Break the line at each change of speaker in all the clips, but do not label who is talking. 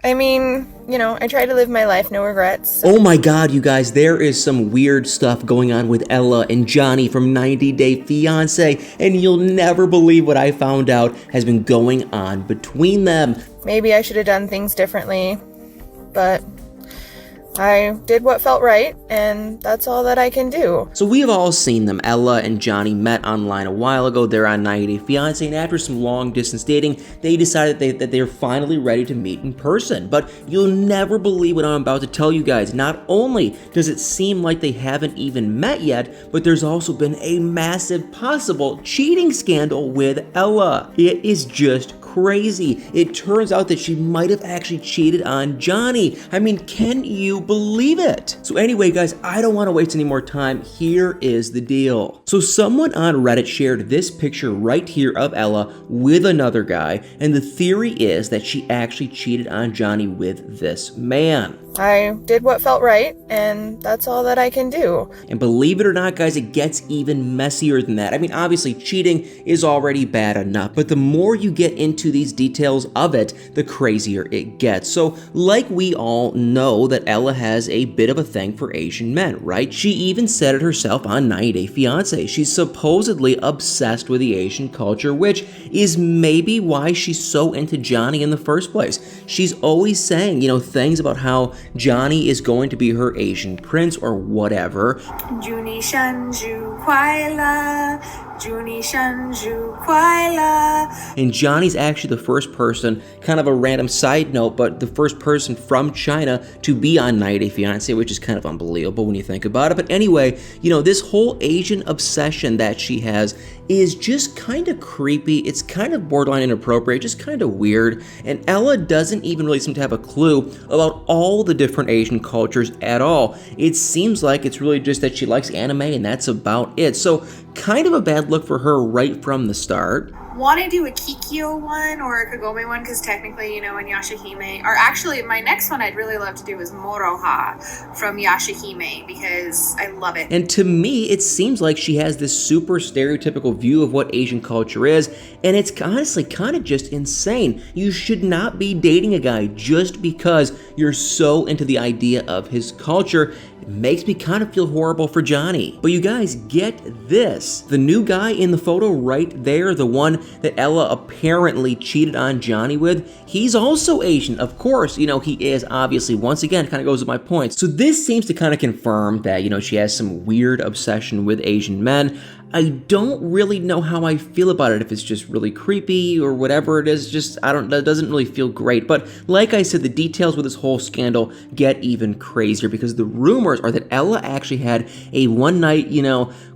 I mean, I try to live my life, no regrets.
Oh my god, you guys, there is some weird stuff going on with Ella and Johnny from 90 Day Fiance, and you'll never believe what I found out has been going on between them.
Maybe I should have done things differently, but I did what felt right, and that's all that I can do.
So we have all seen them. Ella and Johnny met online a while ago. They're on 90 Day Fiance, and after some long distance dating, they decided that they're finally ready to meet in person. But you'll never believe what I'm about to tell you guys. Not only does it seem like they haven't even met yet, but there's also been a massive possible cheating scandal with Ella. It is just crazy. It turns out that she might have actually cheated on Johnny. I mean, can you believe it? So anyway, guys, I don't want to waste any more time. Here is the deal. So someone on Reddit shared this picture right here of Ella with another guy, and the theory is that she actually cheated on Johnny with this man.
I did what felt right, and that's all that I can do.
And believe it or not, guys, it gets even messier than that. I mean, obviously, cheating is already bad enough, but the more you get into these details of it, the crazier it gets. So, like we all know that Ella has a bit of a thing for Asian men, right? She even said it herself on 90 Day Fiance. She's supposedly obsessed with the Asian culture, which is maybe why she's so into Johnny in the first place. She's always saying, things about how Johnny is going to be her Asian prince or whatever.
Juni Shanju Kwaila, Juni Shanju Kwaila.
And Johnny's actually the first person, kind of a random side note, but the first person from China to be on 90 Day Fiance, which is kind of unbelievable when you think about it. But anyway, this whole Asian obsession that she has is just kind of creepy. It's kind of borderline inappropriate, just kind of weird. And Ella doesn't even really seem to have a clue about all the different Asian cultures at all. It seems like it's really just that she likes anime and that's about it. So kind of a bad look for her right from the start.
Want to do a Kikyo one or a Kagome one because technically, in Yashahime, or actually my next one I'd really love to do is Moroha from Yashahime because I love it.
And to me, it seems like she has this super stereotypical view of what Asian culture is, and it's honestly kind of just insane. You should not be dating a guy just because you're so into the idea of his culture. It makes me kind of feel horrible for Johnny. But you guys, get this. The new guy in the photo right there, the one that Ella apparently cheated on Johnny with, he's also Asian. Of course, he is obviously, once again, kind of goes with my points. So this seems to kind of confirm that, she has some weird obsession with Asian men. I don't really know how I feel about it, if it's just really creepy or whatever it is. That doesn't really feel great. But like I said, the details with this whole scandal get even crazier because the rumors are that Ella actually had a one night,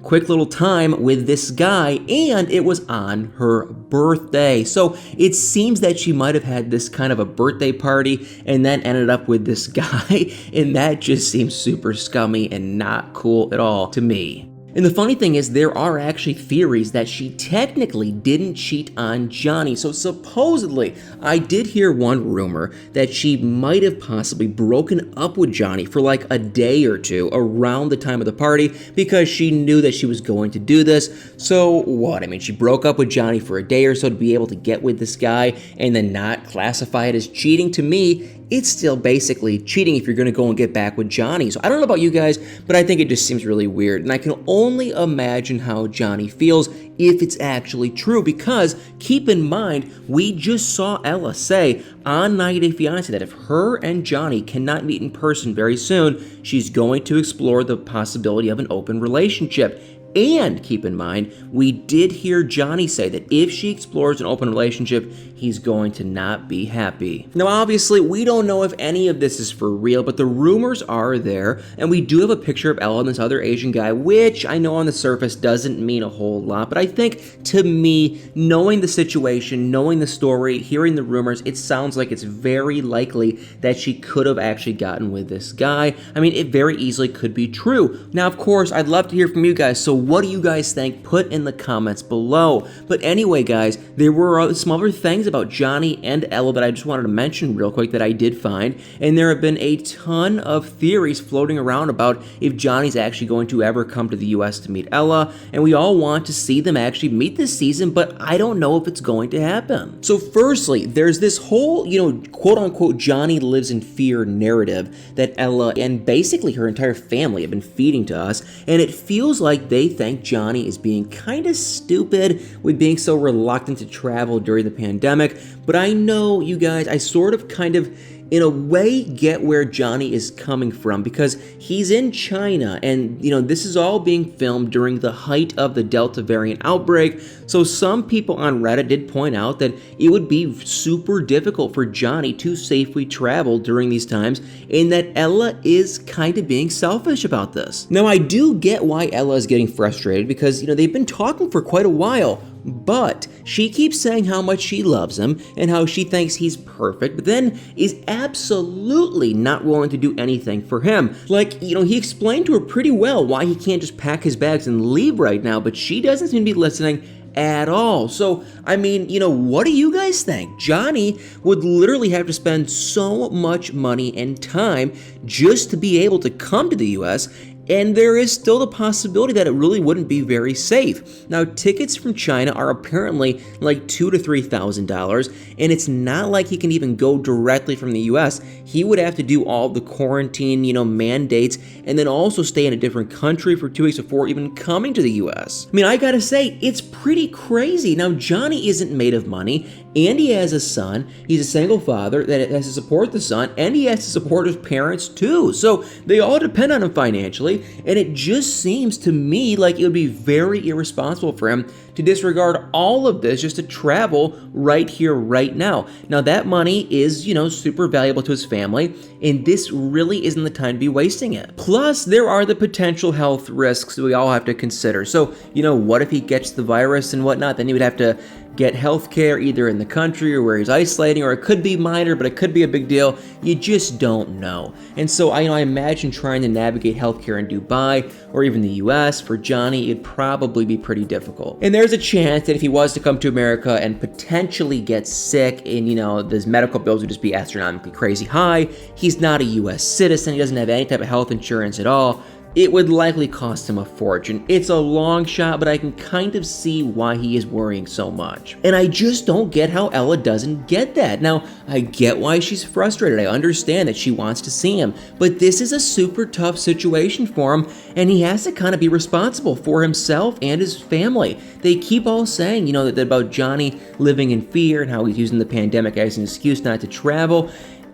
quick little time with this guy, and it was on her birthday. So it seems that she might have had this kind of a birthday party and then ended up with this guy, and that just seems super scummy and not cool at all to me. And the funny thing is, there are actually theories that she technically didn't cheat on Johnny. So supposedly, I did hear one rumor that she might have possibly broken up with Johnny for like a day or two around the time of the party because she knew that she was going to do this. So what? I mean, she broke up with Johnny for a day or so to be able to get with this guy and then not classify it as cheating. To me, it's still basically cheating if you're going to go and get back with Johnny. So I don't know about you guys, but I think it just seems really weird. And I can only imagine how Johnny feels if it's actually true, because keep in mind, we just saw Ella say on 90 Day Fiance that if her and Johnny cannot meet in person very soon, she's going to explore the possibility of an open relationship. And keep in mind, we did hear Johnny say that if she explores an open relationship, he's going to not be happy. Now, obviously, we don't know if any of this is for real, but the rumors are there, and we do have a picture of Ella and this other Asian guy, which I know on the surface doesn't mean a whole lot, but I think, to me, knowing the situation, knowing the story, hearing the rumors, it sounds like it's very likely that she could have actually gotten with this guy. I mean, it very easily could be true. Now, of course, I'd love to hear from you guys, so what do you guys think? Put in the comments below. But anyway, guys, there were some other things about Johnny and Ella that I just wanted to mention real quick that I did find, and there have been a ton of theories floating around about if Johnny's actually going to ever come to the US to meet Ella, and we all want to see them actually meet this season, but I don't know if it's going to happen. So firstly, there's this whole, quote-unquote Johnny lives in fear narrative that Ella and basically her entire family have been feeding to us, and it feels like they think Johnny is being kind of stupid with being so reluctant to travel during the pandemic, but I know, you guys, I sort of kind of in a way get where Johnny is coming from, because he's in China and this is all being filmed during the height of the Delta variant outbreak. So some people on Reddit did point out that it would be super difficult for Johnny to safely travel during these times, and that Ella is kind of being selfish about this. Now I do get why Ella is getting frustrated, because they've been talking for quite a while, but she keeps saying how much she loves him and how she thinks he's perfect, but then is absolutely not willing to do anything for him. Like, he explained to her pretty well why he can't just pack his bags and leave right now, but she doesn't seem to be listening at all. So, I mean, what do you guys think? Johnny would literally have to spend so much money and time just to be able to come to the US, and there is still the possibility that it really wouldn't be very safe. Now, tickets from China are apparently like $2,000 to $3,000, and it's not like he can even go directly from the US. He would have to do all the quarantine, mandates, and then also stay in a different country for 2 weeks before even coming to the US. I mean, I gotta say, it's pretty crazy. Now, Johnny isn't made of money, and he has a son. He's a single father that has to support the son, and he has to support his parents too. So they all depend on him financially, and it just seems to me like it would be very irresponsible for him to disregard all of this just to travel right here, right now. Now that money is, super valuable to his family, and this really isn't the time to be wasting it. Plus, there are the potential health risks that we all have to consider. So, what if he gets the virus and whatnot? Then he would have to get health care either in the country or where he's isolating, or it could be minor, but it could be a big deal. You just don't know. And so I imagine trying to navigate healthcare in Dubai or even the US for Johnny, it'd probably be pretty difficult. And there's a chance that if he was to come to America and potentially get sick and, his medical bills would just be astronomically crazy high, he's not a US citizen, he doesn't have any type of health insurance at all, it would likely cost him a fortune. It's a long shot, but I can kind of see why he is worrying so much. And I just don't get how Ella doesn't get that. Now, I get why she's frustrated. I understand that she wants to see him, but this is a super tough situation for him, and he has to kind of be responsible for himself and his family. They keep all saying, that about Johnny living in fear and how he's using the pandemic as an excuse not to travel.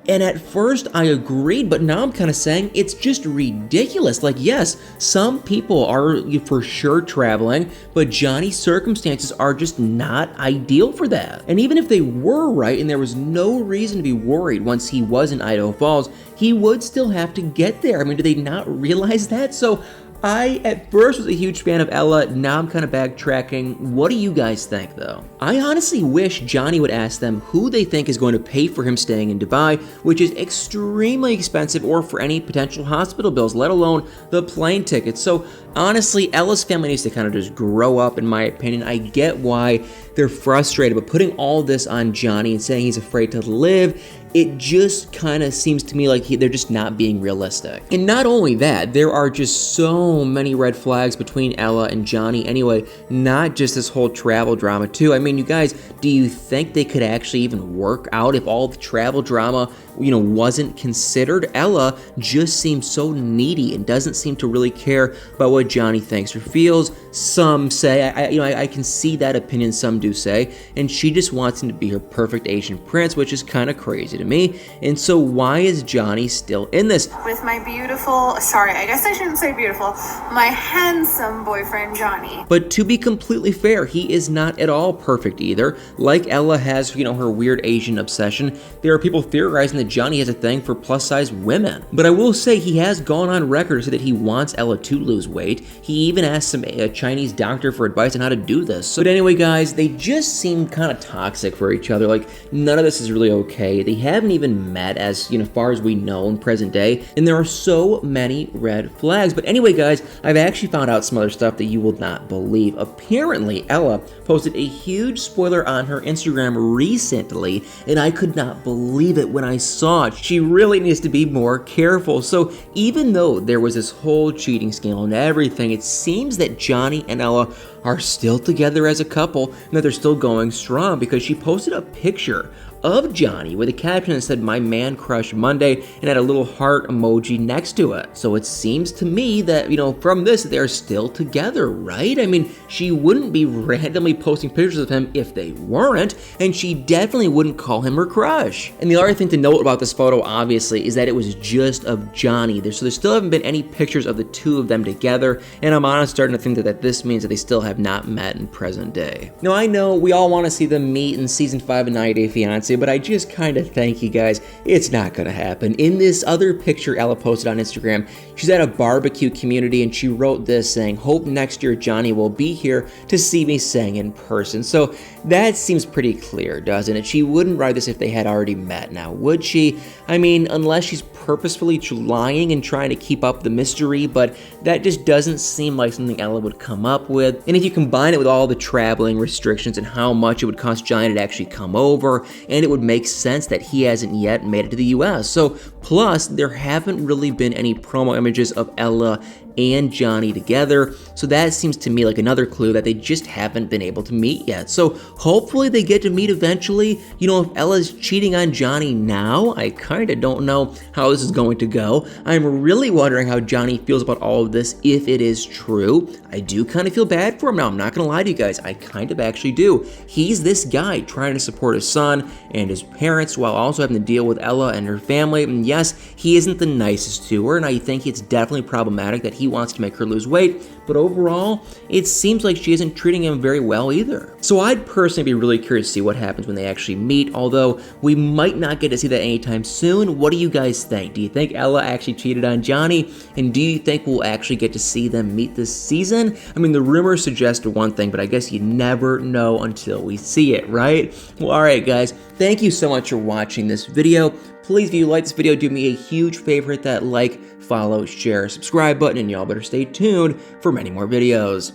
And at first I agreed, but now I'm kind of saying it's just ridiculous. Like, yes, some people are for sure traveling, but Johnny's circumstances are just not ideal for that. And even if they were right and there was no reason to be worried once he was in Idaho Falls, he would still have to get there. I mean, do they not realize that? So I, at first, was a huge fan of Ella. Now I'm kind of backtracking. What do you guys think, though? I honestly wish Johnny would ask them who they think is going to pay for him staying in Dubai, which is extremely expensive, or for any potential hospital bills, let alone the plane tickets. So honestly, Ella's family needs to kind of just grow up, in my opinion. I get why they're frustrated, but putting all this on Johnny and saying he's afraid to live, it just kind of seems to me like they're just not being realistic. And not only that, there are just so many red flags between Ella and Johnny anyway, not just this whole travel drama too. I mean, you guys, do you think they could actually even work out if all the travel drama, wasn't considered? Ella just seems so needy and doesn't seem to really care about what Johnny thinks or feels. Some say, I can see that opinion, some do say, and she just wants him to be her perfect Asian prince, which is kind of crazy to me. And so why is Johnny still in this?
With my beautiful, sorry, I guess I shouldn't say beautiful, my handsome boyfriend, Johnny.
But to be completely fair, he is not at all perfect either. Like Ella has, her weird Asian obsession, there are people theorizing that Johnny has a thing for plus-size women. But I will say he has gone on record to say that he wants Ella to lose weight. He even asked some Chinese doctor for advice on how to do this. But anyway, guys, they just seem kind of toxic for each other. Like, none of this is really okay. They haven't even met as, far as we know in present day, and there are so many red flags. But anyway, guys, I've actually found out some other stuff that you will not believe. Apparently, Ella posted a huge spoiler on her Instagram recently, and I could not believe it when I saw it. She really needs to be more careful. So even though there was this whole cheating scandal and everything, it seems that Johnny and Ella are still together as a couple and that they're still going strong, because she posted a picture of Johnny with a caption that said, "My man crush Monday," and had a little heart emoji next to it. So it seems to me that, from this, they're still together, right? I mean, she wouldn't be randomly posting pictures of him if they weren't, and she definitely wouldn't call him her crush. And the other thing to note about this photo, obviously, is that it was just of Johnny. So there still haven't been any pictures of the two of them together, and I'm honestly starting to think that this means that they still have not met in present day. Now, I know we all want to see them meet in season 5 of 90 Day Fiance, but I just kind of thank you guys, it's not gonna happen. In this other picture Ella posted on Instagram, she's at a barbecue community and she wrote this saying, "Hope next year Johnny will be here to see me sing in person." So that seems pretty clear, doesn't it? She wouldn't write this if they had already met now, would she? I mean, unless she's purposefully lying and trying to keep up the mystery, but that just doesn't seem like something Ella would come up with. And if you combine it with all the traveling restrictions and how much it would cost Johnny to actually come over, and it would make sense that he hasn't yet made it to the US. So plus, there haven't really been any promo images of Ella and Johnny together, so that seems to me like another clue that they just haven't been able to meet yet. So hopefully they get to meet eventually. If Ella's cheating on Johnny now, I kind of don't know how this is going to go. I'm really wondering how Johnny feels about all of this, if it is true. I do kind of feel bad for him now, I'm not gonna lie to you guys, I kind of actually do. He's this guy trying to support his son and his parents while also having to deal with Ella and her family, and yes, he isn't the nicest to her, and I think it's definitely problematic that he wants to make her lose weight, but overall, it seems like she isn't treating him very well either. So I'd personally be really curious to see what happens when they actually meet, although we might not get to see that anytime soon. What do you guys think? Do you think Ella actually cheated on Johnny? And do you think we'll actually get to see them meet this season? I mean, the rumors suggest one thing, but I guess you never know until we see it, right? Well, alright guys, thank you so much for watching this video. Please, if you like this video, do me a huge favor, hit that like, follow, share, subscribe button, and y'all better stay tuned for many more videos.